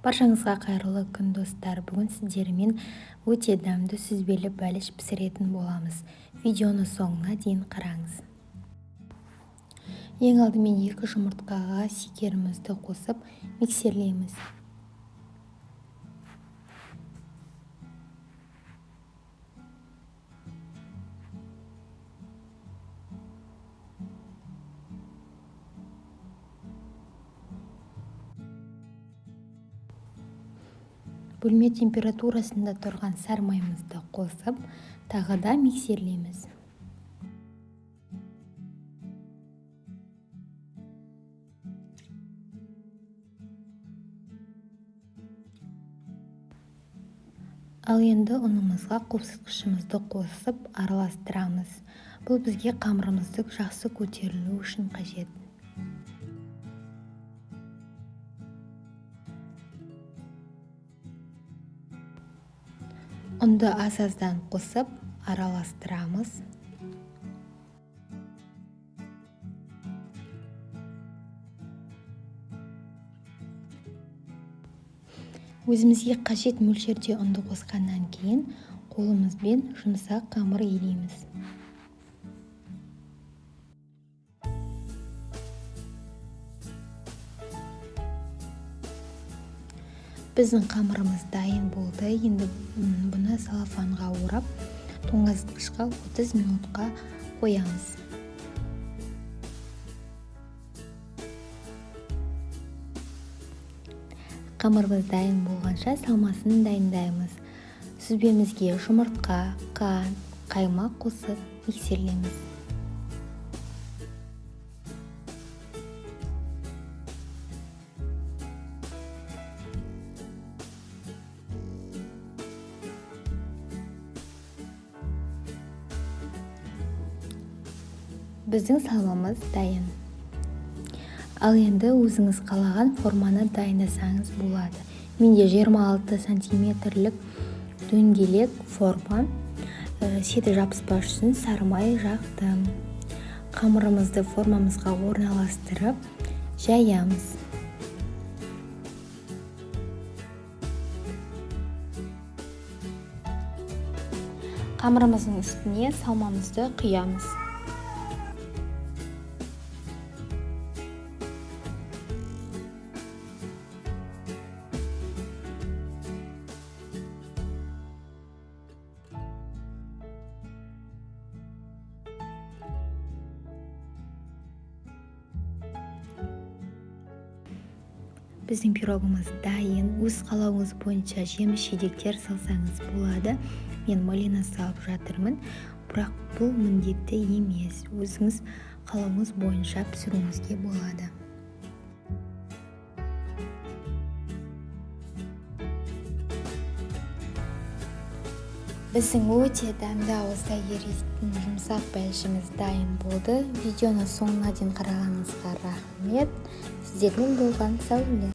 Баршаңызға қайырлы күн достар. Бүгін сіздермен өте дәмді сүзбелі бәліш пісіретін боламыз. Видеоны соңына дейін қараңыз. Ең алдымен 2 жұмыртқаға шекерімізді қосып миксерлейміз. Бөлме температурасында тұрған сармаймызды қосып, тағы да миксерлейміз. Ал енді ұнымызға қопсытқышымызды қосып араластырамыз. Бұл бізге қамырымызды жақсы көтерілу үшін қажет. Ұнды аз-аздан қосып араластырамыз. Өзімізге қажет мөлшерде ұнды қосқаннан кейін қолымызбен жұмсақ қамыр илейміз. Біздің қамырымыз дайын болды. Енді бұны салафанға орап, тоңазытқышқа 30 минутқа қоямыз. Қамырымыз дайын болғанша салмасын дайындаймыз. Сүзбемізге жұмыртқа, қант, қаймақ қосып миксерлейміз. Біздің салмамыз дайын. Ал енді өзіңіз қалаған форманы дайындасаңыз болады. Менде 26 сантиметрлік дөңгелек форма. Шеті жабыспас үшін сарымай жақтым. Қамырымызды формамызға орналастырып жаямыз. Қамырымыздың үстіне салмамызды құямыз. Біздің пирогымыз дайын. Өз қалауыңыз бойынша жеміс-жидектер салсаңыз болады. Мен малина салып жатырмын, бірақ бұл міндетті емес. Өзіңіз қалауыңыз бойынша пісіруіңізге болады. Біздің өте дәмді ауызда еритін жұмсақ бәлішіміз дайын болды. Видеоны соңына дейін қарағаныңызға рахмет. Сіздермен болған Сәуле.